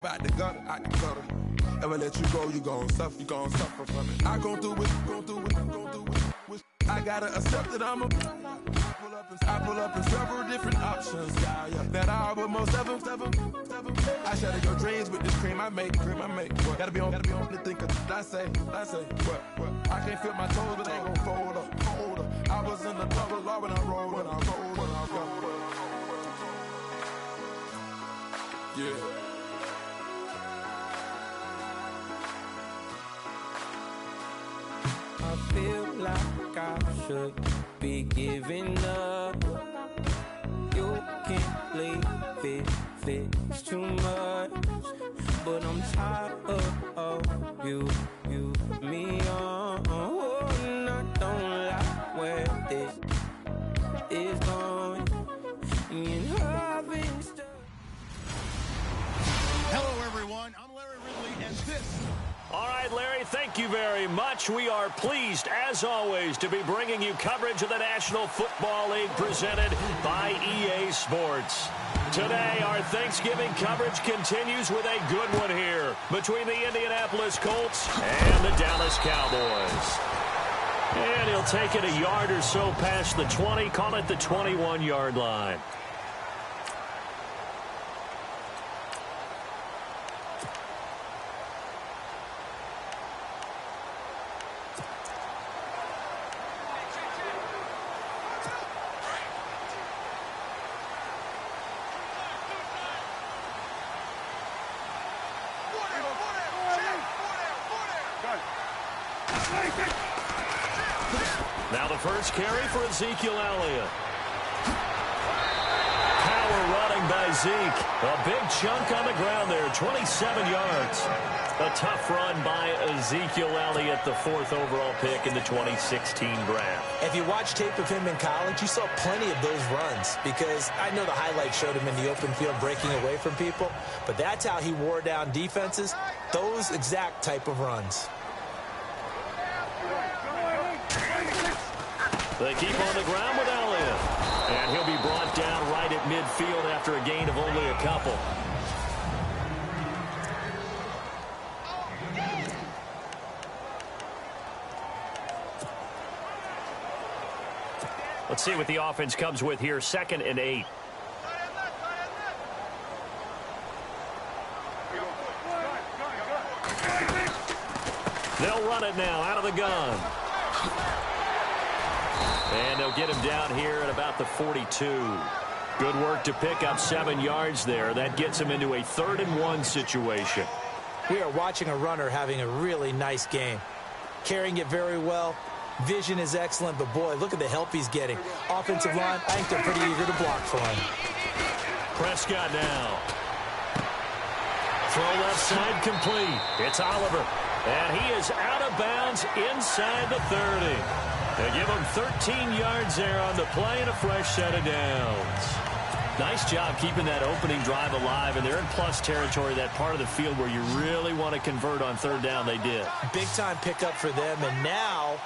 Out the gutter, out the gutter. Ever let you go, you gon' suffer from it. I gon' do it. I gotta accept that I'm a. I pull up in several different options. Yeah. That I would most ever. I shatter your dreams with this cream I make. What? Gotta be on to think of. I say. What? I can't feel my toes, but they ain't gon' fold up. I was in the double law when I rolled. Yeah. I feel like I should be giving up. You can't leave it's too much. But I'm tired of you, me on. And I don't like where this is going. And having stuff. Hello, everyone. I'm Larry Ridley, and this. All right, Larry, thank you very much. We are pleased, as always, to be bringing you coverage of the National Football League presented by EA Sports. Today, our Thanksgiving coverage continues with a good one here between the Indianapolis Colts and the Dallas Cowboys. And he'll take it a yard or so past the 20, call it the 21-yard line. Now the first carry for Ezekiel Elliott. Power running by Zeke. A big chunk on the ground there, 27 yards. A tough run by Ezekiel Elliott, the 4th overall pick in the 2016 draft. If you watch tape of him in college, you saw plenty of those runs because I know the highlights showed him in the open field breaking away from people, but that's how he wore down defenses, those exact type of runs. They keep on the ground with Elliott. And he'll be brought down right at midfield after a gain of only a couple. Let's see what the offense comes with here. 2nd and 8. They'll run it now out of the gun. And they'll get him down here at about the 42. Good work to pick up 7 yards there. That gets him into a 3rd and 1 situation. We are watching a runner having a really nice game. Carrying it very well. Vision is excellent, but boy, look at the help he's getting. Offensive line, I think they're pretty eager to block for him. Prescott now. Throw left side complete. It's Oliver. And he is out of bounds inside the 30. They give him 13 yards there on the play and a fresh set of downs. Nice job keeping that opening drive alive, and they're in plus territory, that part of the field where you really want to convert on 3rd down. They did. Big-time pickup for them, and now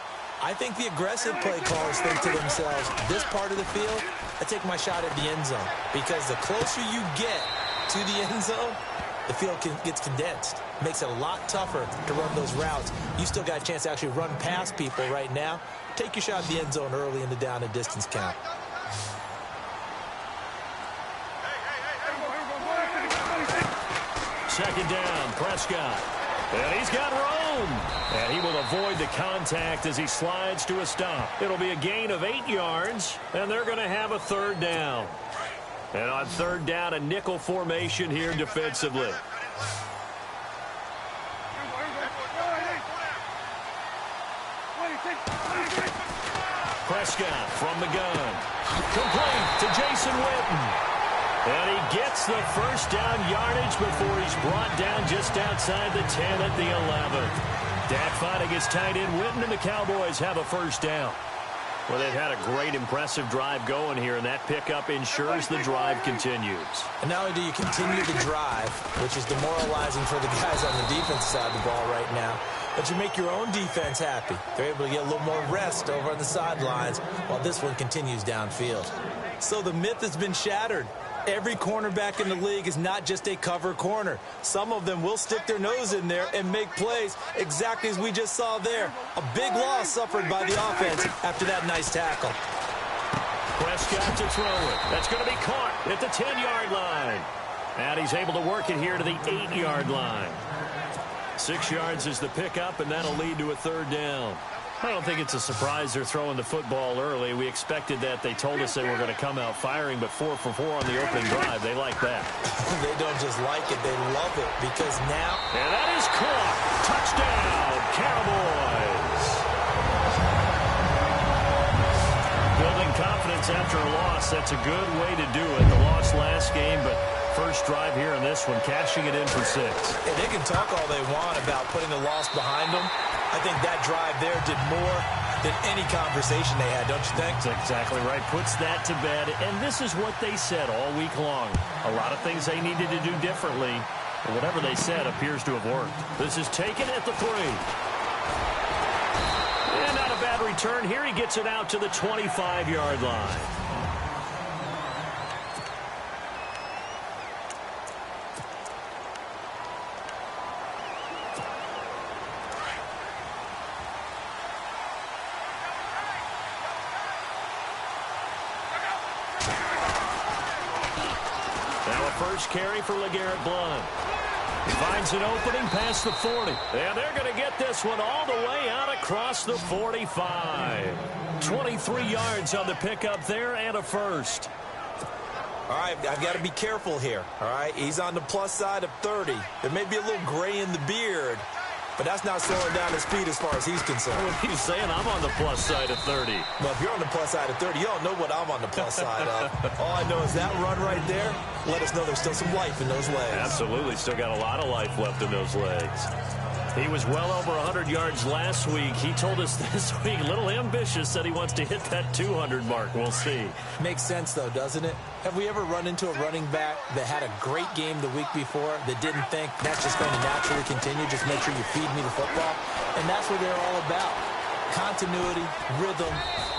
I think the aggressive play callers think to themselves, this part of the field, I take my shot at the end zone, because the closer you get to the end zone, the field gets condensed. Makes it a lot tougher to run those routes. You still got a chance to actually run past people right now. Take your shot at the end zone early in the down and distance count. Second down, Prescott. And he's got room. And he will avoid the contact as he slides to a stop. It'll be a gain of 8 yards, and they're going to have a 3rd down. And on 3rd down, a nickel formation here defensively. Prescott from the gun. Complete to Jason Witten. And he gets the first down yardage before he's brought down just outside the 10 at the 11. Dak finding his tight end Witten, and the Cowboys have a first down. Well, they've had a great, impressive drive going here, and that pickup ensures the drive continues. And not only do you continue the drive, which is demoralizing for the guys on the defense side of the ball right now, but you make your own defense happy. They're able to get a little more rest over on the sidelines while this one continues downfield. So the myth has been shattered. Every cornerback in the league is not just a cover corner. Some of them will stick their nose in there and make plays exactly as we just saw there. A big loss suffered by the offense after that nice tackle. Prescott to throw it. That's going to be caught at the 10-yard line. And he's able to work it here to the 8-yard line. 6 yards is the pickup, and that'll lead to a third down. I don't think it's a surprise they're throwing the football early. We expected that. They told us they were going to come out firing, but 4 for 4 on the opening drive. They like that. They don't just like it. They love it because now... And that is caught. Touchdown, Cowboys. Building confidence after a loss. That's a good way to do it. The loss last game, but first drive here in this one, cashing it in for 6. And they can talk all they want about putting the loss behind them. I think that drive there did more than any conversation they had, don't you think? That's exactly right. Puts that to bed. And this is what they said all week long. A lot of things they needed to do differently. But whatever they said appears to have worked. This is taken at the 3. And not a bad return here. He gets it out to the 25-yard line. First carry for LeGarrette Blount. He finds an opening past the 40. And they're going to get this one all the way out across the 45. 23 yards on the pickup there and a first. All right, I've got to be careful here. All right, he's on the plus side of 30. There may be a little gray in the beard, but that's not slowing down his speed as far as he's concerned. What are you saying? I'm on the plus side of 30. Well, if you're on the plus side of 30, you don't know what I'm on the plus side of. All I know is that run right there let us know there's still some life in those legs. Absolutely. Still got a lot of life left in those legs. He was well over 100 yards last week. He told us this week, a little ambitious, said he wants to hit that 200 mark. We'll see. Makes sense, though, doesn't it? Have we ever run into a running back that had a great game the week before that didn't think that's just going to naturally continue? Just make sure you feed me the football. And that's what they're all about. Continuity, rhythm,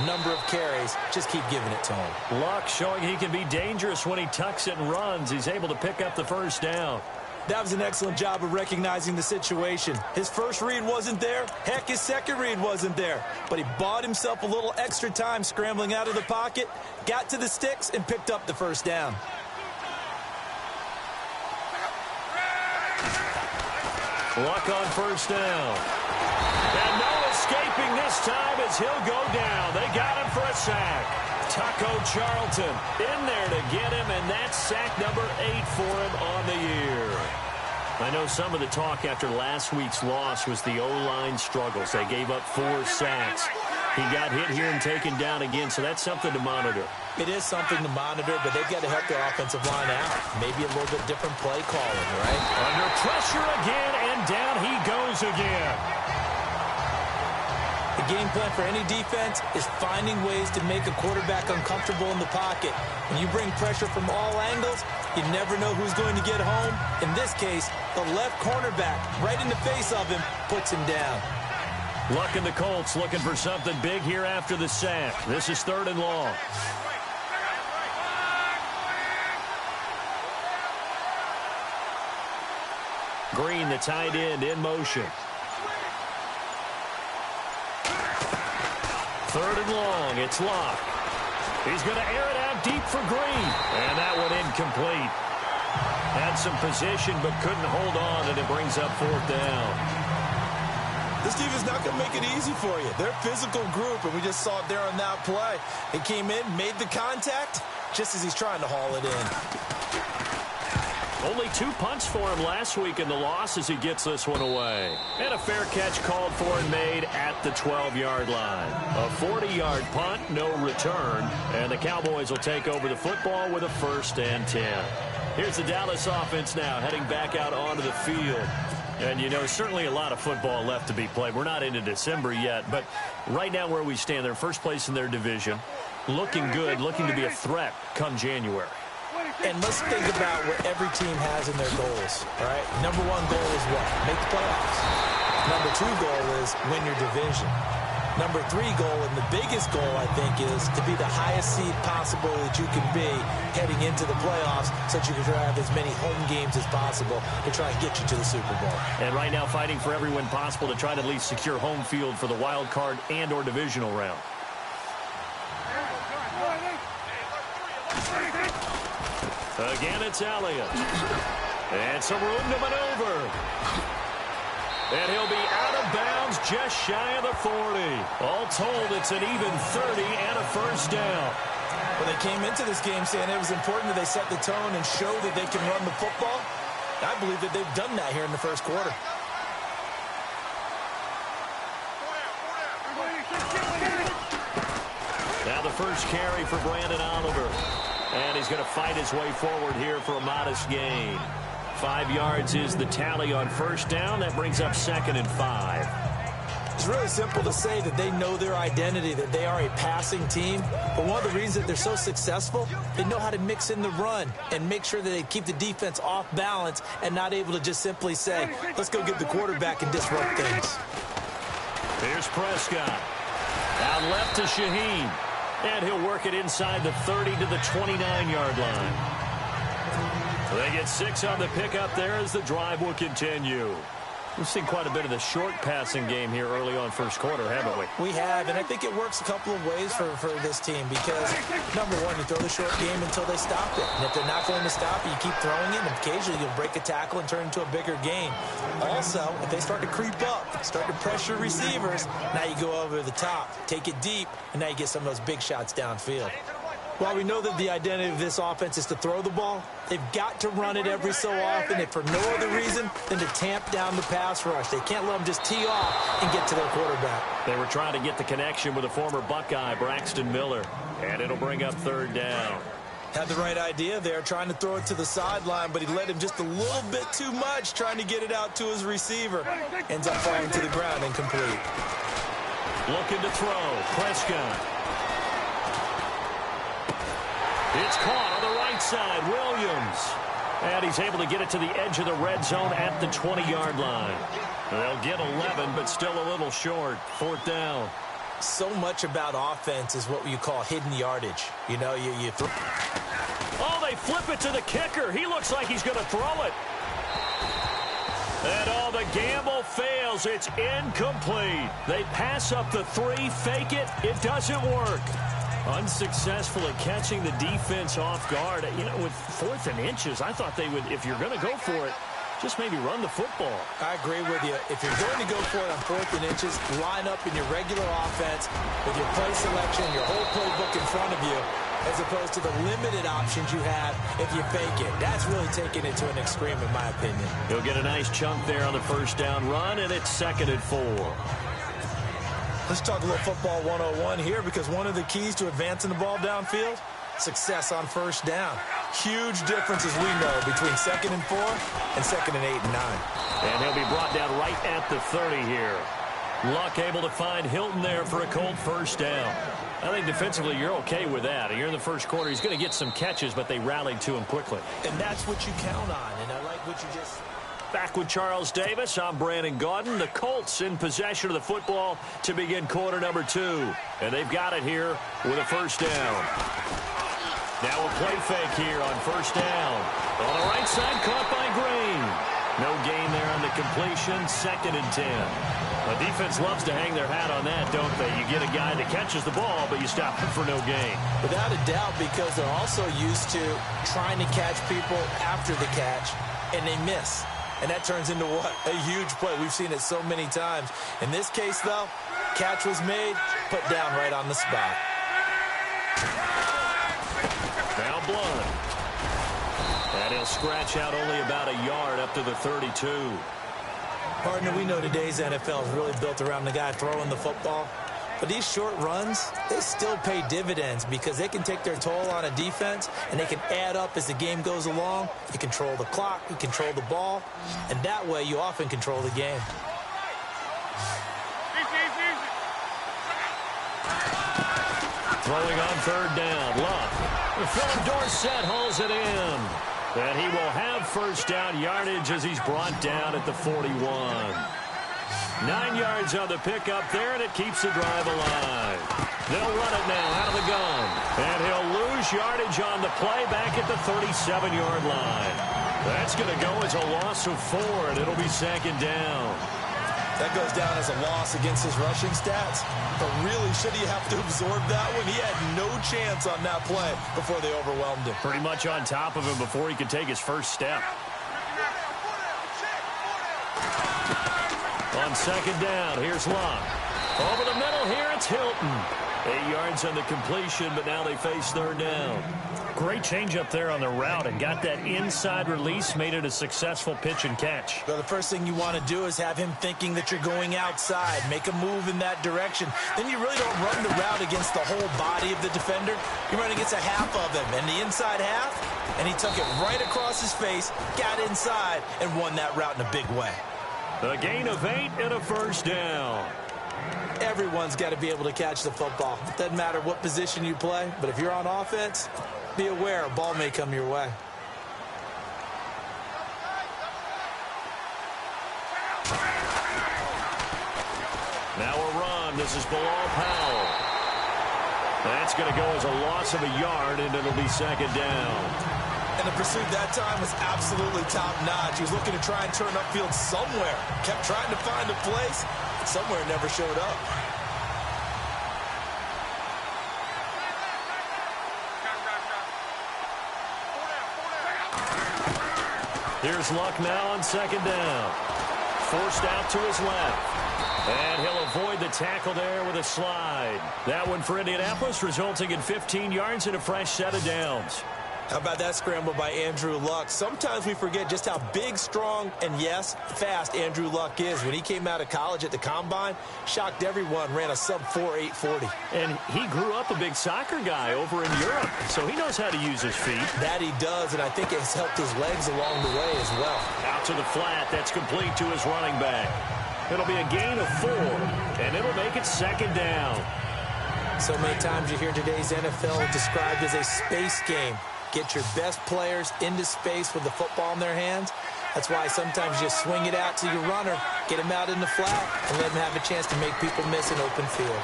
number of carries. Just keep giving it to him. Luck showing he can be dangerous when he tucks it and runs. He's able to pick up the first down. That was an excellent job of recognizing the situation. His first read wasn't there. Heck, his second read wasn't there. But he bought himself a little extra time scrambling out of the pocket, got to the sticks, and picked up the first down. Luck on first down. And no escaping this time as he'll go down. They got him for a sack. Taco Charlton in there to get him, and that's sack number 8 for him on the year. I know some of the talk after last week's loss was the O-line struggles. They gave up 4 sacks. He got hit here and taken down again, so that's something to monitor. It is something to monitor, but they've got to help their offensive line out. Maybe a little bit different play calling, right? Under pressure again, and down he goes again. The game plan for any defense is finding ways to make a quarterback uncomfortable in the pocket. When you bring pressure from all angles, you never know who's going to get home. In this case, the left cornerback, right in the face of him, puts him down. Luck and the Colts looking for something big here after the sack. This is 3rd and long. Green, the tight end, in motion. 3rd and long. It's Luck. He's going to air it out deep for Green. And that one incomplete. Had some position but couldn't hold on, and it brings up 4th down. This team is not going to make it easy for you. They're a physical group, and we just saw it there on that play. He came in, made the contact, just as he's trying to haul it in. Only 2 punts for him last week in the loss as he gets this one away. And a fair catch called for and made at the 12-yard line. A 40-yard punt, no return. And the Cowboys will take over the football with a 1st and 10. Here's the Dallas offense now heading back out onto the field. And, you know, certainly a lot of football left to be played. We're not into December yet, but right now where we stand, they're first place in their division. Looking good, looking to be a threat come January. And let's think about what every team has in their goals, all right? Number 1 goal is what? Make the playoffs. Number 2 goal is win your division. Number 3 goal, and the biggest goal, I think, is to be the highest seed possible that you can be heading into the playoffs so that you can have as many home games as possible to try and get you to the Super Bowl. And right now fighting for every win possible to try to at least secure home field for the wild card and or divisional round. Again, it's Elliott. And some room to maneuver. And he'll be out of bounds just shy of the 40. All told, it's an even 30 and a first down. When they came into this game saying it was important that they set the tone and show that they can run the football, I believe that they've done that here in the first quarter. Now the first carry for Brandon Oliver. And he's going to fight his way forward here for a modest gain. 5 yards is the tally on first down. That brings up 2nd and 5. It's really simple to say that they know their identity, that they are a passing team. But one of the reasons that they're so successful, they know how to mix in the run and make sure that they keep the defense off balance and not able to just simply say, let's go get the quarterback and disrupt things. Here's Prescott. Out left to Shaheen. And he'll work it inside the 30 to the 29-yard line. They get 6 on the pickup there as the drive will continue. We've seen quite a bit of the short passing game here early on first quarter, haven't we? We have, and I think it works a couple of ways for this team because, number one, you throw the short game until they stop it. And if they're not going to stop it, you keep throwing it, and occasionally you'll break a tackle and turn it into a bigger gain. Also, if they start to creep up, start to pressure receivers, now you go over the top, take it deep, and now you get some of those big shots downfield. While we know that the identity of this offense is to throw the ball, they've got to run it every so often, if for no other reason than to tamp down the pass rush. They can't let them just tee off and get to their quarterback. They were trying to get the connection with a former Buckeye, Braxton Miller, and it'll bring up 3rd down. Had the right idea there, trying to throw it to the sideline, but he led him just a little bit too much, trying to get it out to his receiver. Ends up falling to the ground incomplete. Looking to throw, Prescott. It's caught on the right side, Williams. And he's able to get it to the edge of the red zone at the 20-yard line. They'll get 11, but still a little short. 4th down. So much about offense is what you call hidden yardage. You know, you throw. Oh, they flip it to the kicker. He looks like he's going to throw it. And the gamble fails. It's incomplete. They pass up the 3, fake it. It doesn't work. Unsuccessful at catching the defense off guard. You know, with 4th and inches, I thought they would, if you're going to go for it, just maybe run the football. I agree with you. If you're going to go for it on 4th and inches, line up in your regular offense with your play selection, your whole playbook in front of you, as opposed to the limited options you have if you fake it. That's really taking it to an extreme, in my opinion. He'll get a nice chunk there on the first down run, and it's 2nd and 4. Let's talk a little football 101 here, because one of the keys to advancing the ball downfield, success on first down. Huge difference, as we know, between 2nd and 4 and 2nd and 8 and 9. And he'll be brought down right at the 30 here. Luck able to find Hilton there for a cold first down. I think defensively you're okay with that. You're in the first quarter. He's going to get some catches, but they rallied to him quickly. And that's what you count on, and I like what you just... Back with Charles Davis, I'm Brandon Gaudin. The Colts in possession of the football to begin quarter number 2. And they've got it here with a first down. Now a play fake here on first down. On the right side, caught by Green. No gain there on the completion, 2nd and 10. The defense loves to hang their hat on that, don't they? You get a guy that catches the ball, but you stop him for no gain. Without a doubt, because they're also used to trying to catch people after the catch, and they miss. And that turns into what? A huge play. We've seen it so many times. In this case, though, catch was made, put down right on the spot. Now Blunt. And he'll scratch out only about a yard up to the 32. Partner, we know today's NFL is really built around the guy throwing the football. But these short runs, they still pay dividends because they can take their toll on a defense and they can add up as the game goes along. You control the clock, you control the ball, and that way you often control the game. Throwing on 3rd down, Luck. Philip Dorsett hauls it in. And he will have first down yardage as he's brought down at the 41. 9 yards on the pickup there, and it keeps the drive alive. They'll run it now out of the gun. And he'll lose yardage on the play back at the 37-yard line. That's going to go as a loss of 4, and it'll be second down. That goes down as a loss against his rushing stats. But really, should he have to absorb that one? He had no chance on that play before they overwhelmed him. Pretty much on top of him before he could take his first step. On second down, here's Locke. Over the middle here, it's Hilton. 8 yards on the completion, but now they face third down. Great change up there on the route and got that inside release, made it a successful pitch and catch. Well, the first thing you want to do is have him thinking that you're going outside, make a move in that direction. Then you really don't run the route against the whole body of the defender. You run against a half of him, and the inside half, and he took it right across his face, got inside, and won that route in a big way. A gain of 8 and a first down. Everyone's got to be able to catch the football. Doesn't matter what position you play, but if you're on offense, be aware a ball may come your way. Now a run. This is Bilal Powell. That's going to go as a loss of a yard, and it'll be second down. And the pursuit that time was absolutely top-notch. He was looking to try and turn upfield somewhere. Kept trying to find a place. Somewhere never showed up. Here's Luck now on second down. Forced out to his left. And he'll avoid the tackle there with a slide. That one for Indianapolis, resulting in 15 yards and a fresh set of downs. How about that scramble by Andrew Luck? Sometimes we forget just how big, strong, and, yes, fast Andrew Luck is. When he came out of college at the Combine, shocked everyone, ran a sub-4 840. And he grew up a big soccer guy over in Europe, so he knows how to use his feet. That he does, and I think it's helped his legs along the way as well. Out to the flat. That's complete to his running back. It'll be a gain of 4, and it'll make it second down. So many times you hear today's NFL described as a space game. Get your best players into space with the football in their hands. That's why sometimes you just swing it out to your runner, get him out in the flat, and let him have a chance to make people miss an open field.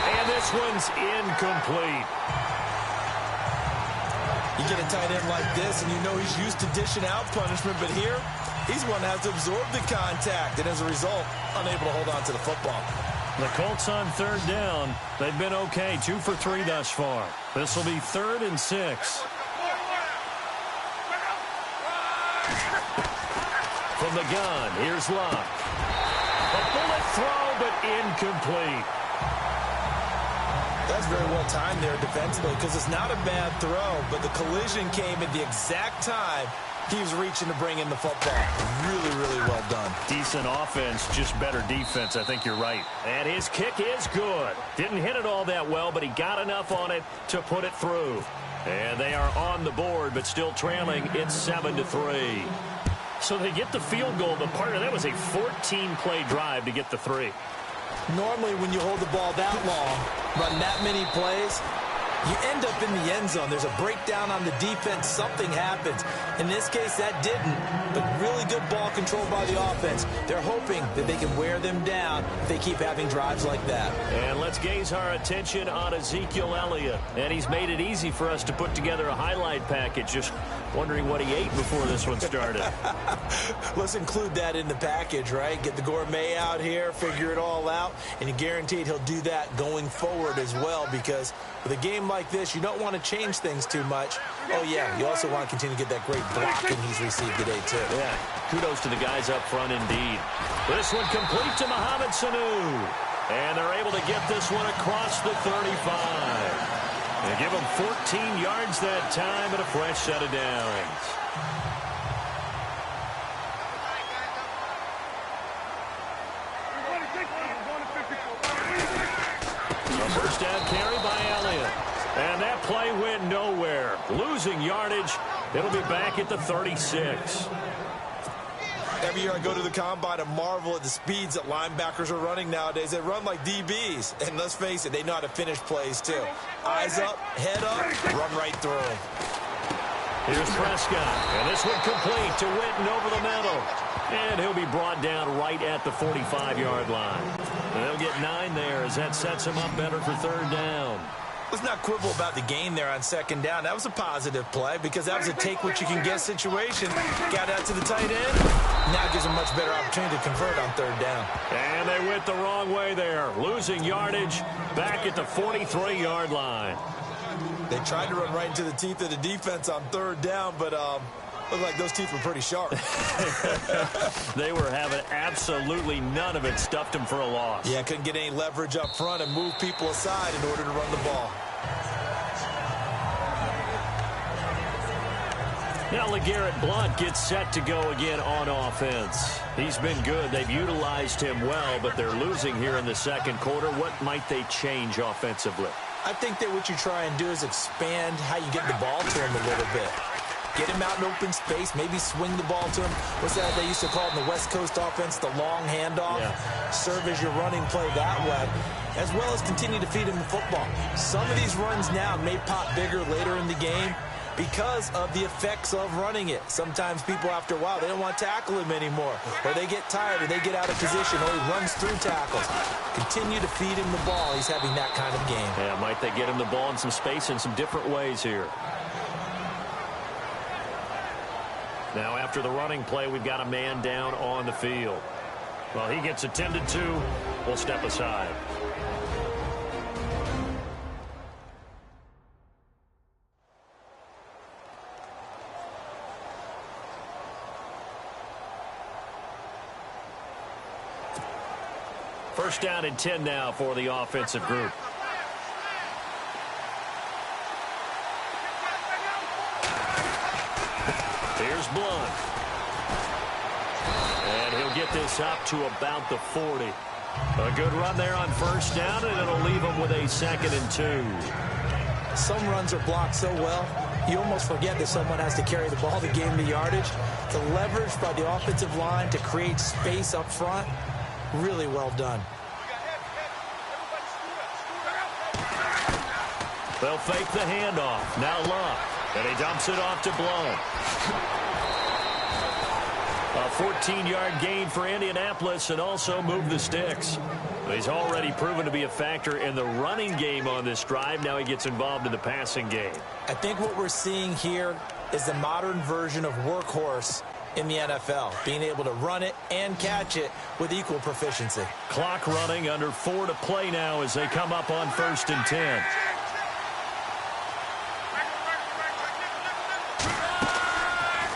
And this one's incomplete. You get a tight end like this, and you know he's used to dishing out punishment, but here, he's one that has to absorb the contact, and as a result, unable to hold on to the football. The Colts on third down. They've been okay, 2 for 3 thus far. This will be 3rd and 6. From the gun, here's Luck. A bullet throw, but incomplete. That's very well timed there defensively because it's not a bad throw, but the collision came at the exact time he was reaching to bring in the football. Really, really well done. Decent offense, just better defense. I think you're right. And his kick is good. Didn't hit it all that well, but he got enough on it to put it through. And they are on the board, but still trailing. It's 7-3. So they get the field goal, but part of that was a 14-play drive to get the 3. Normally, when you hold the ball that long, run that many plays, you end up in the end zone. There's a breakdown on the defense. Something happens. In this case, that didn't. But really good ball control by the offense. They're hoping that they can wear them down if they keep having drives like that. And let's gaze our attention on Ezekiel Elliott. And he's made it easy for us to put together a highlight package. Just wondering what he ate before this one started. Let's include that in the package, right? Get the gourmet out here, figure it all out, and you're guaranteed he'll do that going forward as well, because with a game like this, you don't want to change things too much. Oh, yeah, you also want to continue to get that great blocking he's received today, too. Yeah, kudos to the guys up front indeed. This one complete to Mohamed Sanu. And they're able to get this one across the 35. They give him 14 yards that time and a fresh set of downs. A first down carry by Elliott. And that play went nowhere. Losing yardage. It'll be back at the 36. Every year I go to the Combine and marvel at the speeds that linebackers are running nowadays. They run like DBs. And let's face it, they know how to finish plays, too. Eyes up, head up, run right through them. Here's Prescott. And this one complete to Witten over the middle. And he'll be brought down right at the 45-yard line. And they'll get 9 there as that sets him up better for third down. Let's not quibble about the gain there on second down. That was a positive play because that was a take-what-you-can-get situation. Got out to the tight end. Now gives him a much better opportunity to convert on third down. And they went the wrong way there. Losing yardage back at the 43-yard line. They tried to run right into the teeth of the defense on third down, but looked like those teeth were pretty sharp. They were having absolutely none of it. Stuffed him for a loss. Yeah, couldn't get any leverage up front and move people aside in order to run the ball. Now LeGarrette Blount gets set to go again on offense. He's been good. They've utilized him well, but they're losing here in the second quarter. What might they change offensively? I think that what you try and do is expand how you get the ball to him a little bit. Get him out in open space, maybe swing the ball to him. What's that they used to call it in the West Coast offense, the long handoff? Yeah. Serve as your running play that way, as well as continue to feed him the football. Some of these runs now may pop bigger later in the game because of the effects of running it. Sometimes people, after a while, they don't want to tackle him anymore, or they get tired, or they get out of position, or he runs through tackles. Continue to feed him the ball. He's having that kind of game. Yeah, might they get him the ball in some space in some different ways here. Now, after the running play, we've got a man down on the field. Well, he gets attended to. We'll step aside. First down and 10 now for the offensive group. Here's Blount. And he'll get this up to about the 40. A good run there on first down, and it'll leave him with a 2nd and 2. Some runs are blocked so well, you almost forget that someone has to carry the ball to gain the yardage. The leverage by the offensive line to create space up front, really well done. They'll fake the handoff. Now Luck. And he dumps it off to Blount. A 14-yard gain for Indianapolis and also move the sticks. He's already proven to be a factor in the running game on this drive. Now he gets involved in the passing game. I think what we're seeing here is the modern version of workhorse in the NFL, being able to run it and catch it with equal proficiency. Clock running, under 4 to play now as they come up on 1st and 10.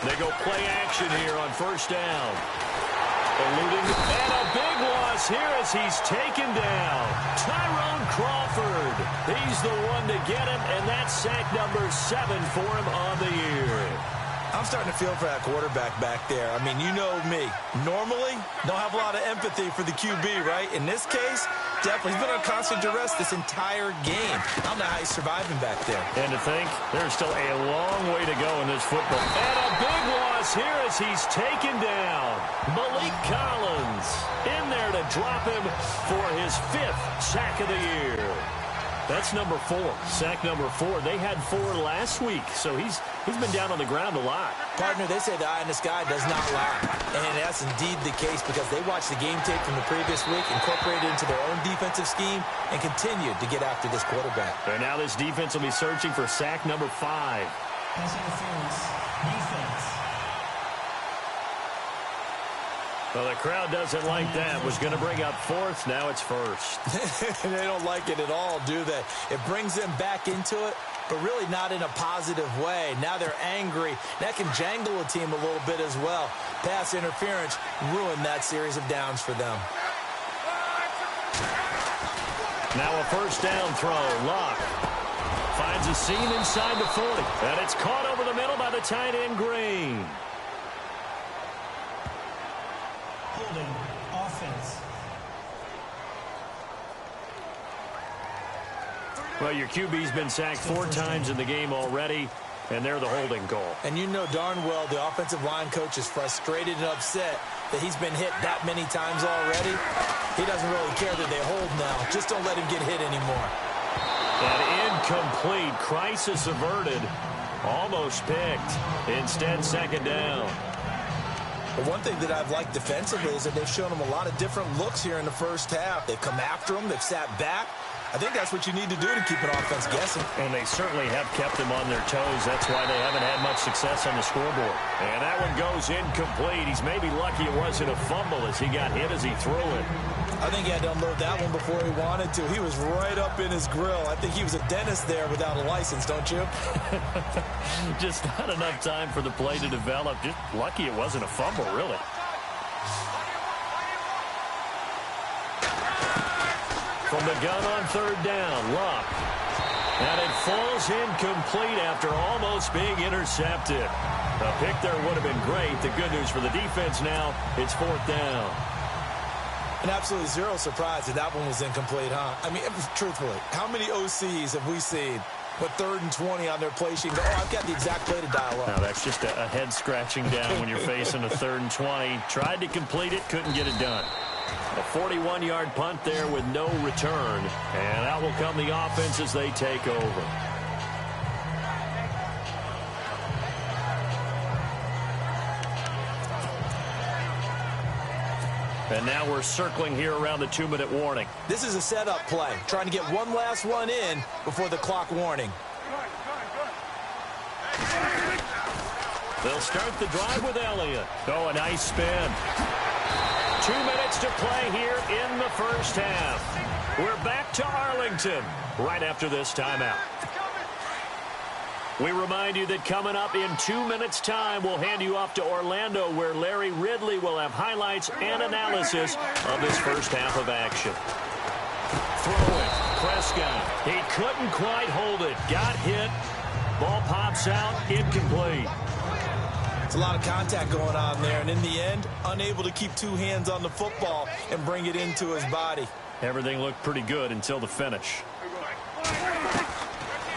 They go play action here on first down. Eluding, and a big loss here as he's taken down. Tyrone Crawford. He's the one to get him, and that's sack number 7 for him on the year. I'm starting to feel for that quarterback back there. I mean, you know me. Normally, don't have a lot of empathy for the QB, right? In this case, definitely. He's been on constant duress this entire game. I don't know how he's surviving back there. And to think, there's still a long way to go in this football. And a big loss here as he's taken down. Malik Collins in there to drop him for his 5th sack of the year. That's number 4. Sack number 4. They had 4 last week, so he's been down on the ground a lot. Partner, they say the eye in the sky does not lie. And that's indeed the case because they watched the game tape from the previous week, incorporated it into their own defensive scheme, and continued to get after this quarterback. And now this defense will be searching for sack number 5. Pass interference. Defense. Well, the crowd doesn't like that. Was going to bring up 4th. Now it's 1st. They don't like it at all, do they? It brings them back into it, but really not in a positive way. Now they're angry. That can jangle a team a little bit as well. Pass interference ruined that series of downs for them. Now a first down throw. Luck finds a seam inside the 40. And it's caught over the middle by the tight end Green. Holding offense. Well, your QB's been sacked 4 times in the game already, and they're the holding call. And you know darn well the offensive line coach is frustrated and upset that he's been hit that many times already. He doesn't really care that they hold now. Just don't let him get hit anymore. And incomplete. Crisis averted. Almost picked. Instead, second down. Well, one thing that I've liked defensively is that they've shown them a lot of different looks here in the first half. They've come after them. They've sat back. I think that's what you need to do to keep an offense guessing. And they certainly have kept them on their toes. That's why they haven't had much success on the scoreboard. And that one goes incomplete. He's maybe lucky it wasn't a fumble as he got hit as he threw it. I think he had to unload that one before he wanted to. He was right up in his grill. I think he was a dentist there without a license, don't you? Just not enough time for the play to develop. Just lucky it wasn't a fumble, really. From the gun on third down, Luck. And it falls incomplete after almost being intercepted. A pick there would have been great. The good news for the defense now, it's fourth down. And absolutely zero surprise that one was incomplete, huh? I mean, truthfully, how many OCs have we seen with 3rd and 20 on their play sheet? Oh, I've got the exact play to dial up. Now, that's just a head scratching down when you're facing a 3rd and 20. Tried to complete it, couldn't get it done. A 41-yard punt there with no return. And out will come the offense as they take over. And now we're circling here around the 2-minute warning. This is a setup play, trying to get one last one in before the clock warning. They'll start the drive with Elliott. Oh, a nice spin. 2 minutes to play here in the first half. We're back to Arlington right after this timeout. We remind you that coming up in 2 minutes' time, we'll hand you off to Orlando, where Larry Ridley will have highlights and analysis of this first half of action. Throw it. Prescott. He couldn't quite hold it. Got hit. Ball pops out. Incomplete. It's a lot of contact going on there, and in the end, unable to keep two hands on the football and bring it into his body. Everything looked pretty good until the finish.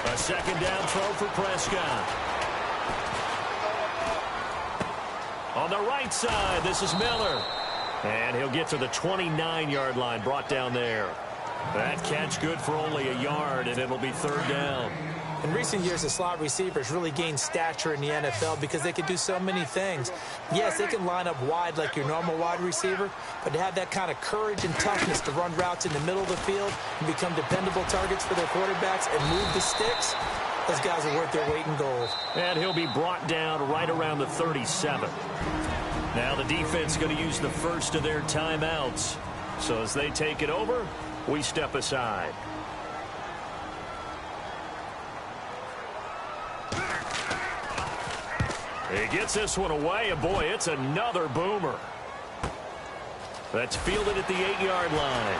A second down throw for Prescott. On the right side, this is Miller. And he'll get to the 29-yard line, brought down there. That catch good for only a yard, and it'll be third down. In recent years, the slot receivers really gained stature in the NFL because they can do so many things. Yes, they can line up wide like your normal wide receiver, but to have that kind of courage and toughness to run routes in the middle of the field and become dependable targets for their quarterbacks and move the sticks, those guys are worth their weight in gold. And he'll be brought down right around the 37. Now the defense going to use the first of their timeouts. So as they take it over, we step aside. He gets this one away, and boy, it's another boomer. That's fielded at the 8-yard line.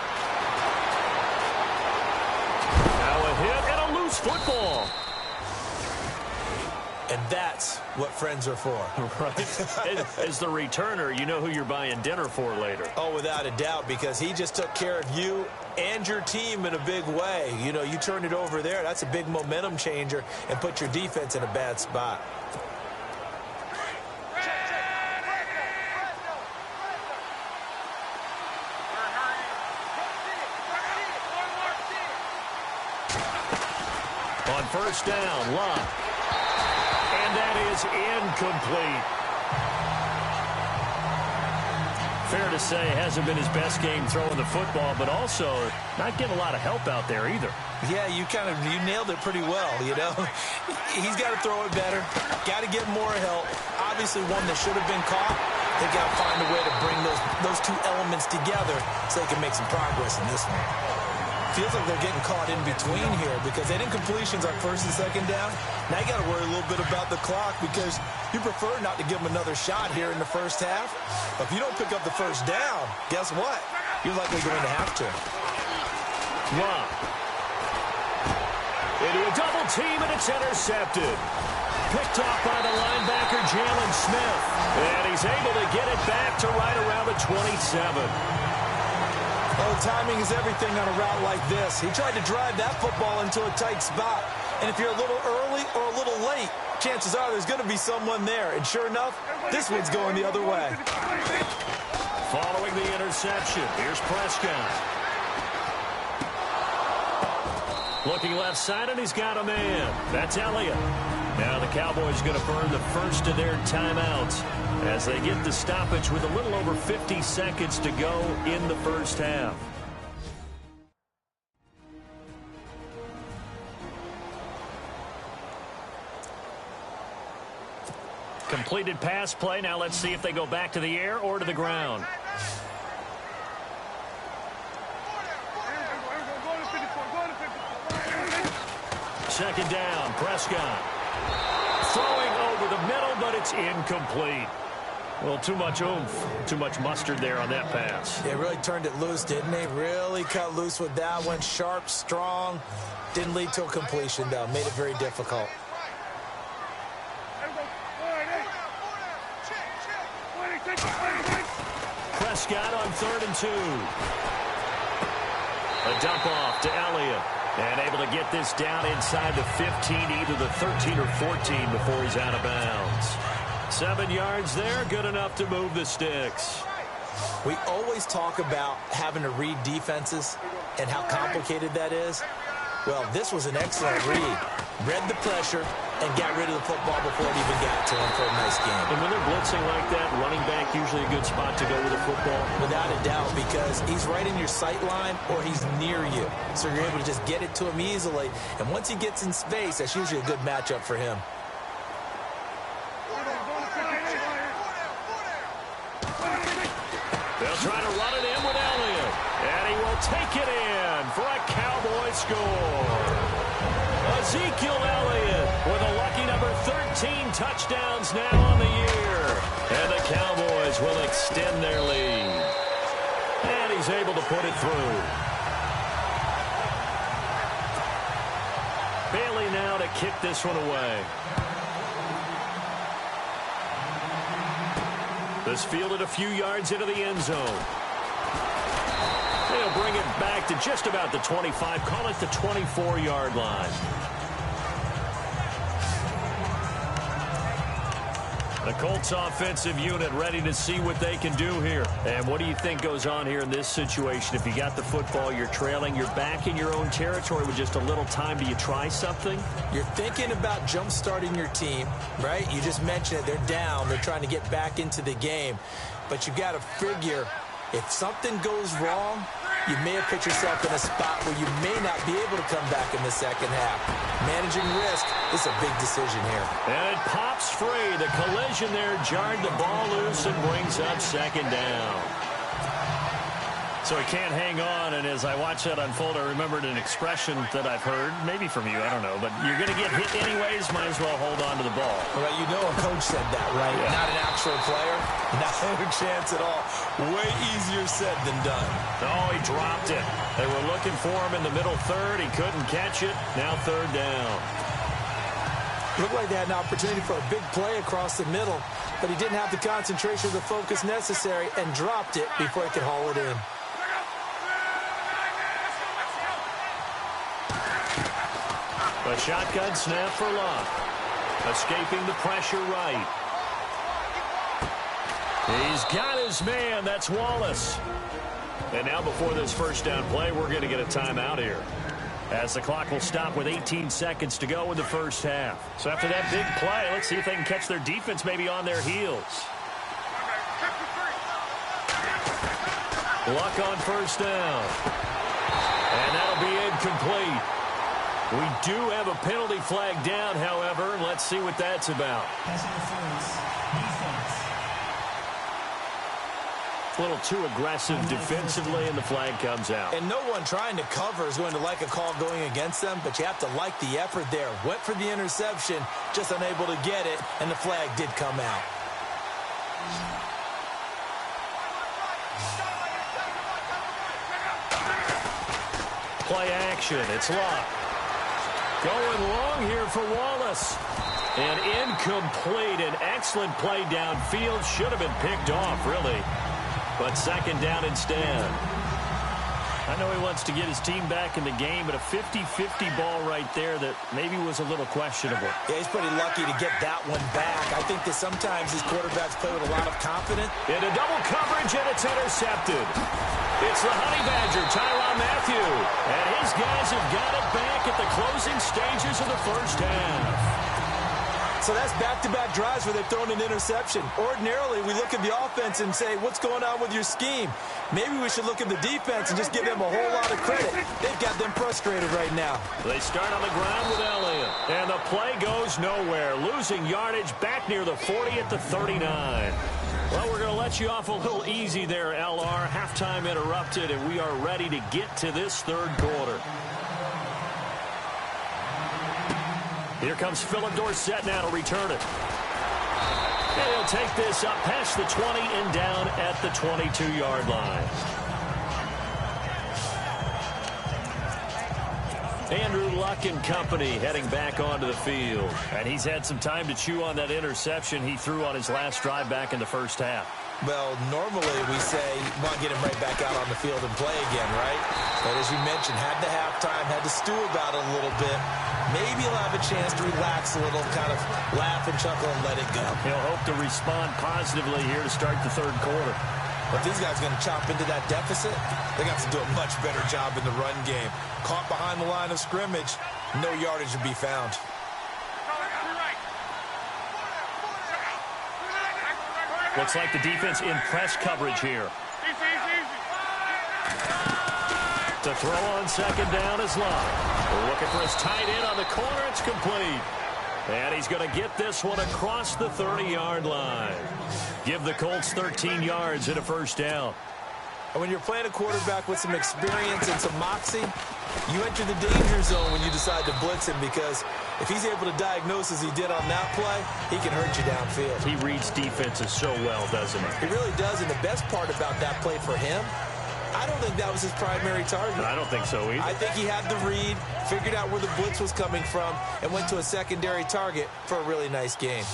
Now a hit and a loose football. And that's what friends are for. Right. As the returner, you know who you're buying dinner for later. Oh, without a doubt, because he just took care of you and your team in a big way. You know, you turn it over there, that's a big momentum changer and put your defense in a bad spot. On first down, Luck. And that is incomplete. Fair to say, hasn't been his best game throwing the football, but also not getting a lot of help out there either. Yeah, you nailed it pretty well, you know. He's got to throw it better, got to get more help. Obviously one that should have been caught. They've got to find a way to bring those two elements together so they can make some progress in this one. Feels like they're getting caught in between here because they did incompletions on first and second down. Now you got to worry a little bit about the clock because you prefer not to give them another shot here in the first half. But if you don't pick up the first down, guess what? You're likely going to have to. Wow. Into a double team, and it's intercepted. Picked off by the linebacker, Jalen Smith. And he's able to get it back to right around the 27. Oh, timing is everything on a route like this. He tried to drive that football into a tight spot. And if you're a little early or a little late, chances are there's going to be someone there. And sure enough, this one's going the other way. Following the interception, here's Prescott. Looking left side, and he's got a man. That's Elliott. Now the Cowboys going to burn the first of their timeouts as they get the stoppage with a little over 50 seconds to go in the first half. Completed pass play. Now let's see if they go back to the air or to the ground. Second down, Prescott. Throwing over the middle, but it's incomplete. Well, too much oomph, too much mustard there on that pass. They really turned it loose, didn't they? Really cut loose with that one. Sharp, strong. Didn't lead to a completion, though. Made it very difficult. Prescott on 3rd and 2. A dump off to Elliott. And able to get this down inside the 15, either the 13 or 14 before he's out of bounds. 7 yards there, good enough to move the sticks. We always talk about having to read defenses and how complicated that is. Well, this was an excellent read. Read the pressure and got rid of the football before it even got to him for a nice game. And when they're blitzing like that, running back usually a good spot to go with the football. Without a doubt, because he's right in your sight line or he's near you. So you're able to just get it to him easily. And once he gets in space, that's usually a good matchup for him. They'll try to run it in with Elliott. And he will take it in for a Cowboy score. Ezekiel Elliott with a lucky number 13 touchdowns now on the year. And the Cowboys will extend their lead. And he's able to put it through. Bailey now to kick this one away. This fielded a few yards into the end zone. They'll bring it back to just about the 25, call it the 24-yard line. The Colts offensive unit ready to see what they can do here. And what do you think goes on here in this situation? If you got the football, you're trailing, you're back in your own territory with just a little time. Do you try something? You're thinking about jump-starting your team, right? You just mentioned it. They're down. They're trying to get back into the game. But you've got to figure if something goes wrong, you may have put yourself in a spot where you may not be able to come back in the second half. Managing risk is a big decision here. And it pops free. The collision there jarred the ball loose and brings up second down. So he can't hang on, and as I watch that unfold, I remembered an expression that I've heard, maybe from you, I don't know, but you're going to get hit anyways, might as well hold on to the ball. Well, you know a coach said that, right? Yeah. Not an actual player. Not a chance at all. Way easier said than done. Oh, he dropped it. They were looking for him in the middle third. He couldn't catch it. Now third down. Looked like they had an opportunity for a big play across the middle, but he didn't have the concentration or the focus necessary and dropped it before he could haul it in. A shotgun snap for Locke. Escaping the pressure right. He's got his man. That's Wallace. And now before this first down play, we're going to get a timeout here, as the clock will stop with 18 seconds to go in the first half. So after that big play, let's see if they can catch their defense maybe on their heels. Luck on first down. And that'll be incomplete. We do have a penalty flag down, however, and let's see what that's about. Pass interference. Defense. A little too aggressive defensively, and the flag comes out. And no one trying to cover is going to like a call going against them, but you have to like the effort there. Went for the interception, just unable to get it, and the flag did come out. Play action. It's Locke. Going long here for Wallace. And incomplete. An excellent play downfield. Should have been picked off, really. But second down instead. I know he wants to get his team back in the game, but a 50-50 ball right there that maybe was a little questionable. Yeah, he's pretty lucky to get that one back. I think that sometimes these quarterbacks play with a lot of confidence. Into double coverage, and it's intercepted. It's the Honey Badger, Tyrann Mathieu. And his guys have got it back at the closing stages of the first half. So that's back-to-back drives where they've thrown an interception. Ordinarily, we look at the offense and say, what's going on with your scheme? Maybe we should look at the defense and just give them a whole lot of credit. They've got them frustrated right now. They start on the ground with Elliott. And the play goes nowhere. Losing yardage back near the 40 at the 39. Well, we're going to let you off a little easy there, LR. Halftime interrupted, and we are ready to get to this third quarter. Here comes Philip Dorsett now to return it. And he'll take this up past the 20 and down at the 22-yard line. Andrew Luck and company heading back onto the field. And he's had some time to chew on that interception he threw on his last drive back in the first half. Well, normally we say, want to get him right back out on the field and play again, right? But as you mentioned, had the halftime, had to stew about it a little bit. Maybe he'll have a chance to relax a little, kind of laugh and chuckle and let it go. He'll hope to respond positively here to start the third quarter. But these guys are going to chop into that deficit. They got to do a much better job in the run game. Caught behind the line of scrimmage, no yardage to be found. Looks like the defense in press coverage here. To throw on second down is Love. Looking for his tight end on the corner. It's complete. And he's going to get this one across the 30-yard line. Give the Colts 13 yards and a first down. And when you're playing a quarterback with some experience and some moxie, you enter the danger zone when you decide to blitz him, because if he's able to diagnose as he did on that play, he can hurt you downfield. He reads defenses so well, doesn't he? He really does, and the best part about that play for him, I don't think that was his primary target. I don't think so either. I think he had the read, figured out where the blitz was coming from, and went to a secondary target for a really nice game.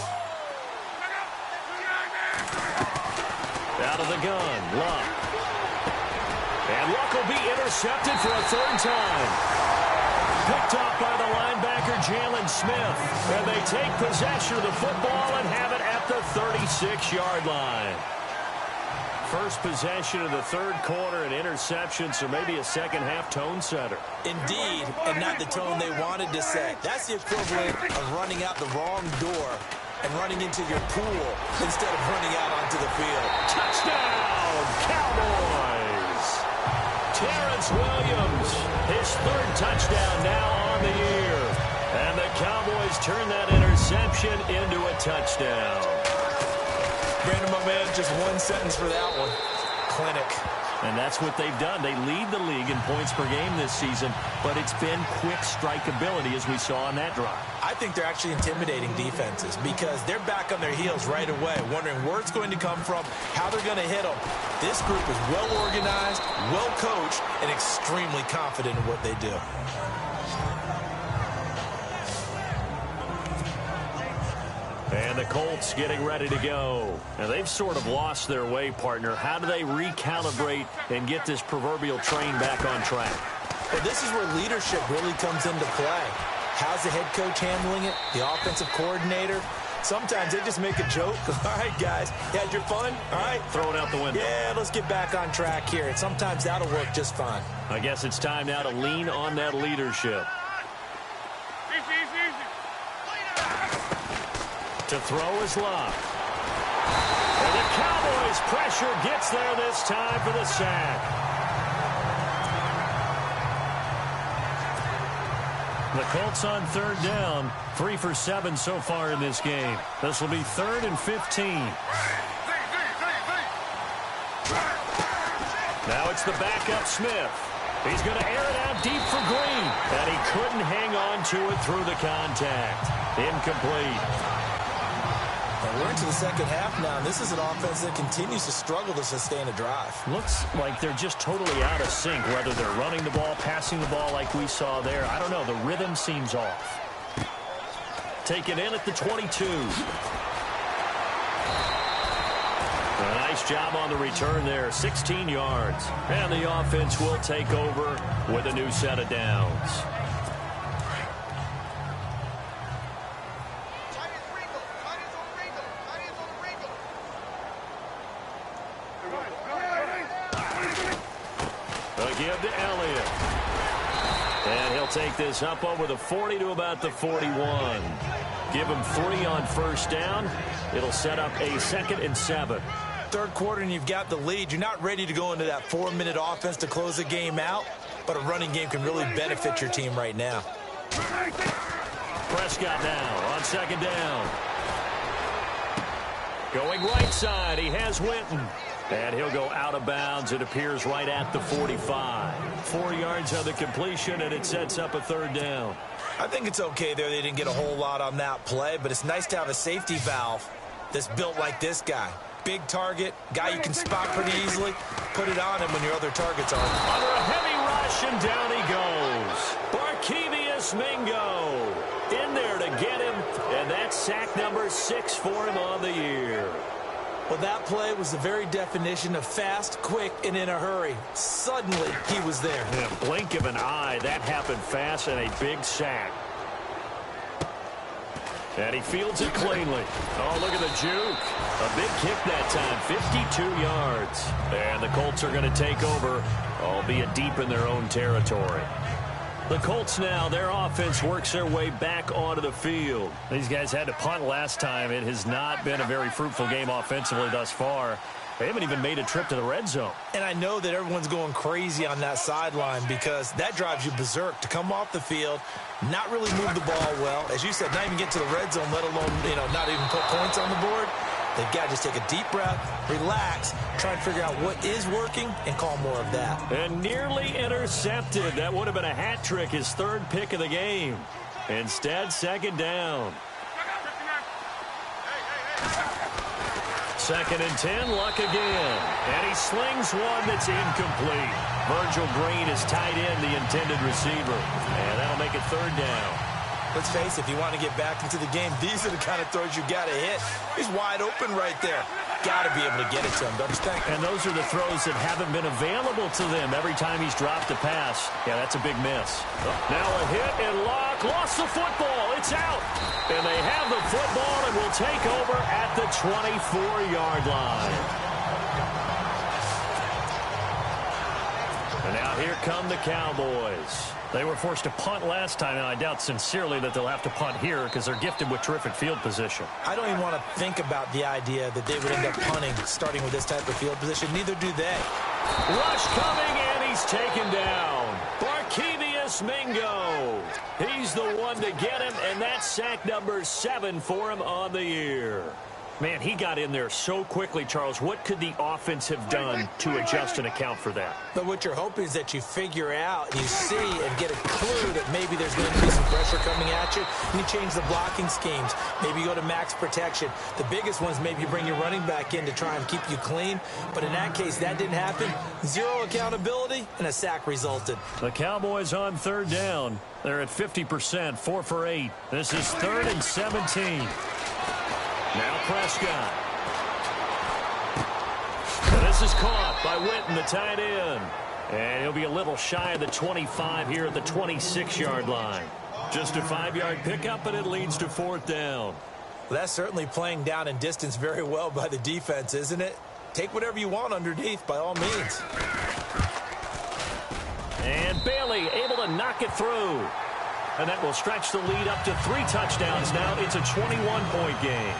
Out of the gun, Luck. And Luck will be intercepted for a third time. Picked off by the linebacker, Jalen Smith. And they take possession of the football and have it at the 36-yard line. First possession of the third quarter, an interception, so maybe a second-half tone setter. Indeed, and not the tone they wanted to set. That's the equivalent of running out the wrong door and running into your pool instead of running out onto the field. Touchdown, Cowboys! Terrence Williams, his third touchdown now on the year. And the Cowboys turn that interception into a touchdown. Brandon, my man, just one sentence for that one. Clinic. And that's what they've done. They lead the league in points per game this season, but it's been quick strikeability as we saw on that drive. I think they're actually intimidating defenses because they're back on their heels right away, wondering where it's going to come from, how they're going to hit them. This group is well organized, well coached, and extremely confident in what they do. And the Colts getting ready to go. And they've sort of lost their way, partner. How do they recalibrate and get this proverbial train back on track? Well, this is where leadership really comes into play. How's the head coach handling it? The offensive coordinator? Sometimes they just make a joke. All right, guys, you had your fun? All right. Throw it out the window. Yeah, let's get back on track here. And sometimes that'll work just fine. I guess it's time now to lean on that leadership. To throw is Love. And the Cowboys' pressure gets there this time for the sack. The Colts on third down, 3 for 7 so far in this game. This will be 3rd and 15. Now it's the backup Smith. He's going to air it out deep for Green. And he couldn't hang on to it through the contact. Incomplete. We're into the second half now, and this is an offense that continues to struggle to sustain a drive. Looks like they're just totally out of sync, whether they're running the ball, passing the ball like we saw there. I don't know. The rhythm seems off. Take it in at the 22. A Nice job on the return there, 16 yards. And the offense will take over with a new set of downs. A give to Elliott. And he'll take this up over the 40 to about the 41. Give him 3 on first down. It'll set up a 2nd and 7. Third quarter and you've got the lead. You're not ready to go into that 4-minute offense to close the game out, but a running game can really benefit your team right now. Prescott now on 2nd down. Going right side, he has Winton. And he'll go out of bounds, it appears, right at the 45. 4 yards on the completion, and it sets up a 3rd down. I think it's okay there. They didn't get a whole lot on that play, but it's nice to have a safety valve that's built like this guy. Big target, guy you can spot pretty easily. Put it on him when your other targets are. Under a heavy rush, and down he goes. Barkevius Mingo in there to get him, and that's sack number 6 for him on the year. Well, that play was the very definition of fast, quick, and in a hurry. Suddenly, he was there. In a blink of an eye, that happened fast, and a big sack. And he fields it cleanly. Oh, look at the juke. A big kick that time, 52 yards. And the Colts are going to take over, albeit deep in their own territory. The Colts now, their offense works their way back onto the field. These guys had to punt last time. It has not been a very fruitful game offensively thus far. They haven't even made a trip to the red zone. And I know that everyone's going crazy on that sideline because that drives you berserk to come off the field, not really move the ball well. As you said, not even get to the red zone, let alone, not even put points on the board. They've got to just take a deep breath, relax, try and figure out what is working, and call more of that. And nearly intercepted. That would have been a hat trick, his 3rd pick of the game. Instead, 2nd down. 2nd and 10, Luck again. And he slings one that's incomplete. Virgil Green is tied in, the intended receiver. And that'll make it 3rd down. Let's face it, if you want to get back into the game, these are the kind of throws you got to hit. He's wide open right there. Got to be able to get it to him, don't you think? And those are the throws that haven't been available to them every time he's dropped a pass. Yeah, that's a big miss. Now a hit, and Luck lost the football. It's out. And they have the football and will take over at the 24-yard line. And now here come the Cowboys. They were forced to punt last time, and I doubt sincerely that they'll have to punt here because they're gifted with terrific field position. I don't even want to think about the idea that they would end up punting starting with this type of field position. Neither do they. Rush coming, and he's taken down. Barkevius Mingo. He's the one to get him, and that's sack number 7 for him on the year. Man, he got in there so quickly, Charles. What could the offense have done to adjust and account for that? But what you're hoping is that you figure out, you see, and get a clue that maybe there's going to be some pressure coming at you, and you change the blocking schemes. Maybe you go to max protection. The biggest one is maybe you bring your running back in to try and keep you clean. But in that case, that didn't happen. 0 accountability, and a sack resulted. The Cowboys on 3rd down. They're at 50%, 4 for 8. This is 3rd and 17. Now Prescott. And this is caught by Winton, the tight end. And he'll be a little shy of the 25 here at the 26-yard line. Just a 5-yard pickup, and it leads to 4th down. Well, that's certainly playing down and distance very well by the defense, isn't it? Take whatever you want underneath, by all means. And Bailey able to knock it through. And that will stretch the lead up to 3 touchdowns now. It's a 21-point game.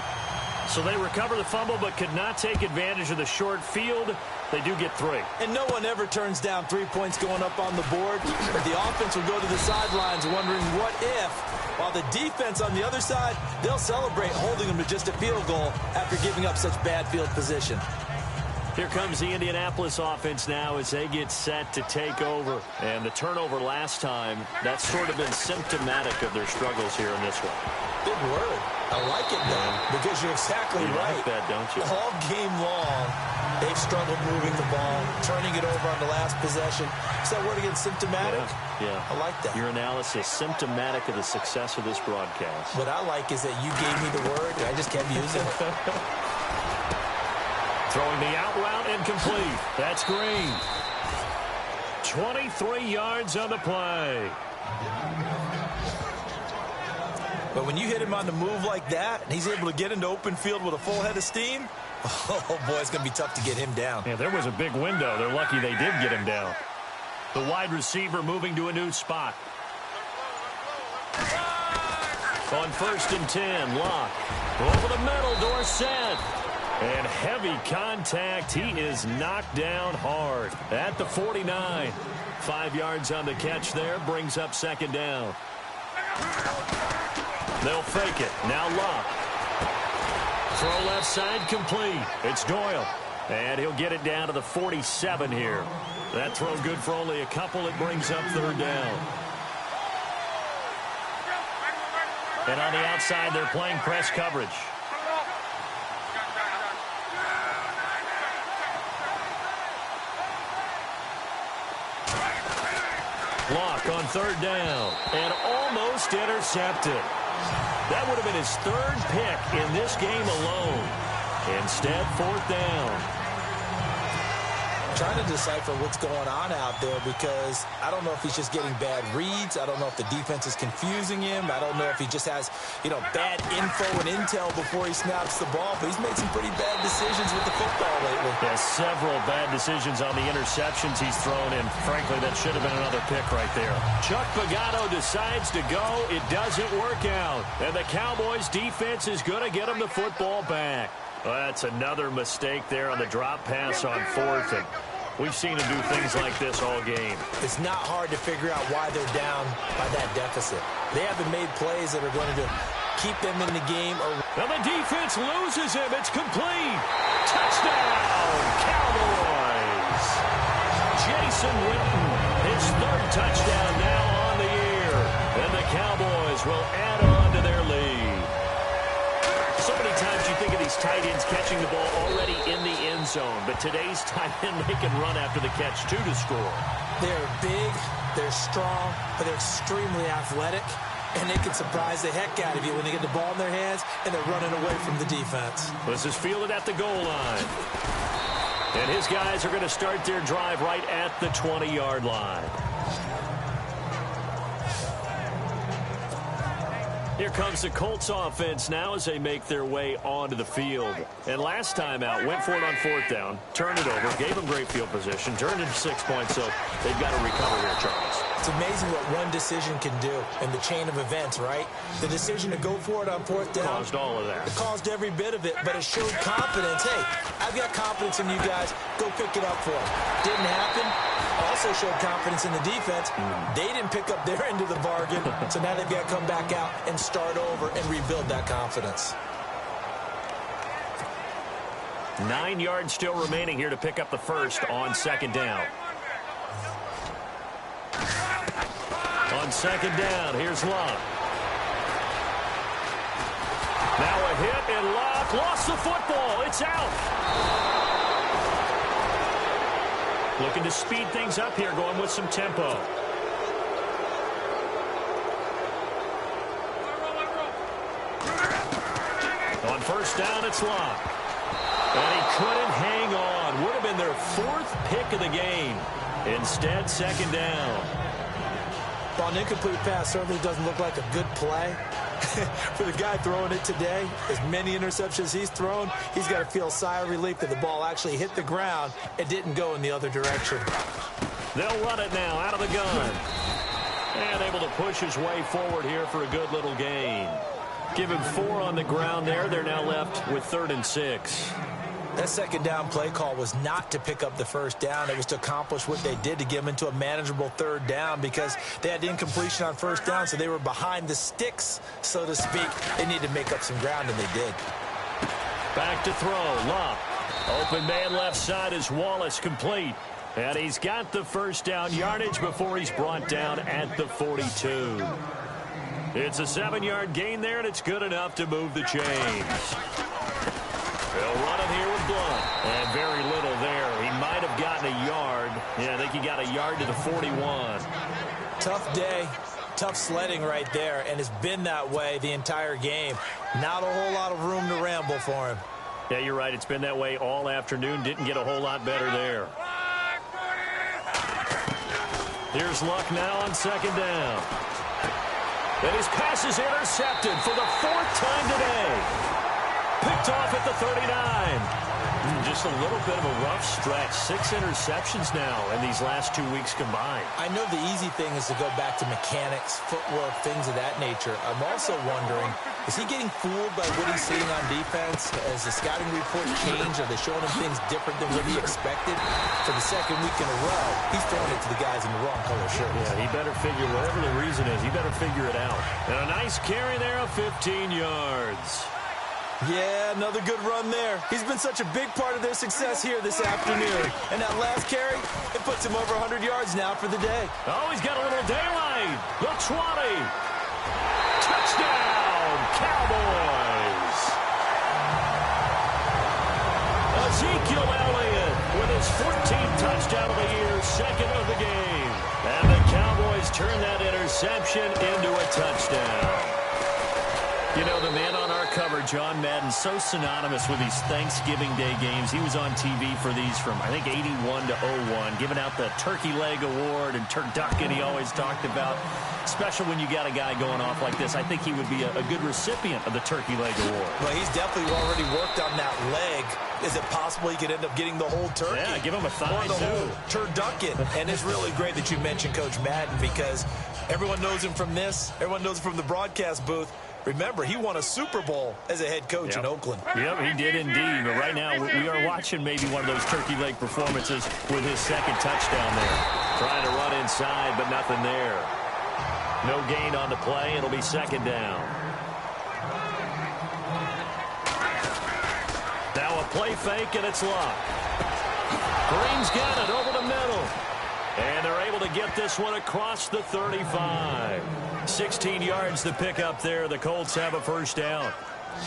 So they recover the fumble but could not take advantage of the short field. They do get 3. And no one ever turns down 3 points going up on the board. But the offense will go to the sidelines wondering what if. While the defense on the other side, they'll celebrate holding them to just a field goal after giving up such bad field position. Here comes the Indianapolis offense now as they get set to take over. And the turnover last time, that's sort of been symptomatic of their struggles here in this one. Big word. I like it, though, because you're exactly right. Like that, don't you? All game long, they've struggled moving the ball, turning it over on the last possession. Is that word again, symptomatic? Yeah. I like that. Your analysis, symptomatic of the success of this broadcast. What I like is that you gave me the word, and I just kept using it. Throwing the out route incomplete. That's Green. 23 yards on the play. But when you hit him on the move like that, and he's able to get into open field with a full head of steam, oh, boy, it's going to be tough to get him down. Yeah, there was a big window. They're lucky they did get him down. The wide receiver moving to a new spot. On 1st and 10, Locke. Over the middle, Dorsett. And heavy contact. He is knocked down hard at the 49. 5 yards on the catch there. Brings up 2nd down. They'll fake it. Now Locke. Throw left side complete. It's Doyle. And he'll get it down to the 47 here. That throw good for only a couple. It brings up 3rd down. And on the outside, they're playing press coverage. Locke on 3rd down. And almost intercepted. That would have been his 3rd pick in this game alone. Instead, 4th down. Trying to decipher what's going on out there because I don't know if he's just getting bad reads. I don't know if the defense is confusing him. I don't know if he just has, bad info and intel before he snaps the ball. But he's made some pretty bad decisions with the football lately. Yeah, several bad decisions on the interceptions he's thrown, and frankly, that should have been another pick right there. Chuck Pagano decides to go. It doesn't work out. And the Cowboys defense is going to get him the football back. Well, that's another mistake there on the drop pass on 4th, and we've seen him do things like this all game. It's not hard to figure out why they're down by that deficit. They haven't made plays that are going to keep them in the game. Now the defense loses him. It's complete. Touchdown, Cowboys. Jason Witten, his 3rd touchdown now on the year. And the Cowboys will add on to their lead. So many times you think of these tight ends catching the ball already in the end zone, but today's tight end, they can run after the catch, too, to score. They're big, they're strong, but they're extremely athletic, and they can surprise the heck out of you when they get the ball in their hands and they're running away from the defense. This is fielded at the goal line. And his guys are going to start their drive right at the 20-yard line. Here comes the Colts offense now as they make their way onto the field. And last time out, went for it on 4th down, turned it over, gave them great field position, turned it to 6 points, so they've got to recover here, Charles. It's amazing what one decision can do in the chain of events, right? The decision to go for it on 4th down. Caused all of that. It caused every bit of it, but it showed confidence. Hey, I've got confidence in you guys. Go pick it up for them. Didn't happen. Also showed confidence in the defense. They didn't pick up their end of the bargain, so now they've got to come back out and start over and rebuild that confidence. 9 yards still remaining here to pick up the first on 2nd down. On 2nd down, here's Locke. Now a hit, and Locke lost the football. It's out. Looking to speed things up here, going with some tempo. On 1st down, it's Locke. And he couldn't hang on. Would have been their 4th pick of the game. Instead, 2nd down. Well, an incomplete pass certainly doesn't look like a good play. For the guy throwing it today, as many interceptions he's thrown, he's got to feel a sigh of relief that the ball actually hit the ground and didn't go in the other direction. They'll run it now out of the gun. And able to push his way forward here for a good little gain. Give him 4 on the ground there. They're now left with 3rd and 6. That 2nd down play call was not to pick up the 1st down. It was to accomplish what they did to get them into a manageable 3rd down because they had incompletion on 1st down, so they were behind the sticks, so to speak. They needed to make up some ground, and they did. Back to throw. Locke. Open man left side is Wallace, complete. And he's got the 1st down yardage before he's brought down at the 42. It's a 7-yard gain there, and it's good enough to move the chains. They'll run it here with Blunt. And very little there. He might have gotten a yard. Yeah, I think he got a yard to the 41. Tough day. Tough sledding right there, and it's been that way the entire game. Not a whole lot of room to ramble for him. Yeah, you're right. It's been that way all afternoon. Didn't get a whole lot better there. Here's Luck now on second down. And his pass is intercepted for the 4th time today. Picked off at the 39. Just a little bit of a rough stretch. 6 interceptions now in these last 2 weeks combined. I know the easy thing is to go back to mechanics, footwork, things of that nature. I'm also wondering, is he getting fooled by what he's seeing on defense? As the scouting reports change, are they showing him things different than what he expected? For the 2nd week in a row, he's throwing it to the guys in the wrong color shirts. Yeah, he better figure, whatever the reason is, he better figure it out. And a nice carry there of 15 yards. Yeah, another good run there. He's been such a big part of their success here this afternoon. And that last carry, it puts him over 100 yards now for the day. Oh, he's got a little daylight. The 20. Touchdown, Cowboys. Ezekiel Elliott with his 14th touchdown of the year, 2nd of the game. And the Cowboys turn that interception into a touchdown. You know, the man on our cover, John Madden, so synonymous with these Thanksgiving Day games. He was on TV for these from, I think, 81 to 01, giving out the Turkey Leg Award and turducken he always talked about. Special when you got a guy going off like this. I think he would be a good recipient of the Turkey Leg Award. Well, he's definitely already worked on that leg. Is it possible he could end up getting the whole turkey? Yeah, give him a thigh, or the whole turducken. And it's really great that you mentioned Coach Madden, because everyone knows him from this. Everyone knows him from the broadcast booth. Remember, he won a Super Bowl as a head coach in Oakland. Yep, he did indeed. But right now, we are watching maybe one of those turkey leg performances with his 2nd touchdown there. Trying to run inside, but nothing there. No gain on the play. It'll be 2nd down. Now a play fake, and it's Luck. Green's got it over the middle. And they're able to get this one across the 35. 16 yards to pick up there. The Colts have a 1st down.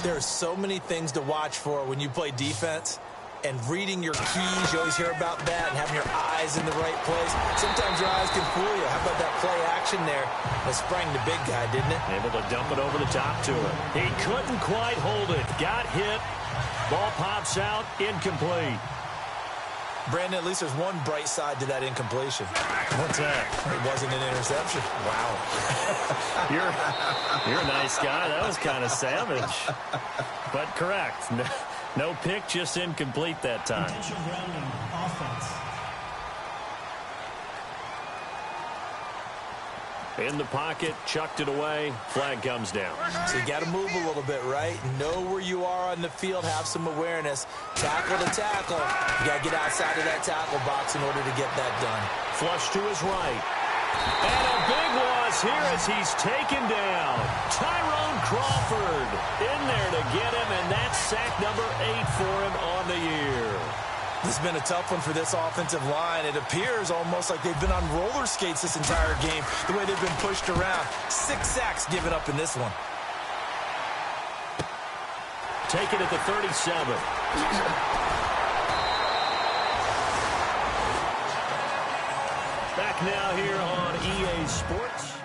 There are so many things to watch for when you play defense. And reading your keys, you always hear about that, and having your eyes in the right place. Sometimes your eyes can fool you. How about that play action there? It sprang the big guy, didn't it? Able to dump it over the top to him. He couldn't quite hold it. Got hit. Ball pops out. Incomplete. Brandon, at least there's one bright side to that incompletion. What's that? It wasn't an interception. Wow. You're a nice guy. That was kind of savage. But correct. No pick, just incomplete that time. Intention grounding, offense. In the pocket, chucked it away. Flag comes down. So you got to move a little bit, right? Know where you are on the field. Have some awareness. Tackle to tackle. You got to get outside of that tackle box in order to get that done. Flush to his right. And a big loss here as he's taken down. Tyrone Crawford in there to get him, and that's sack number 8 for him on the year. This has been a tough one for this offensive line. It appears almost like they've been on roller skates this entire game, the way they've been pushed around. 6 sacks given up in this one. Take it at the 37. Back now here on EA Sports.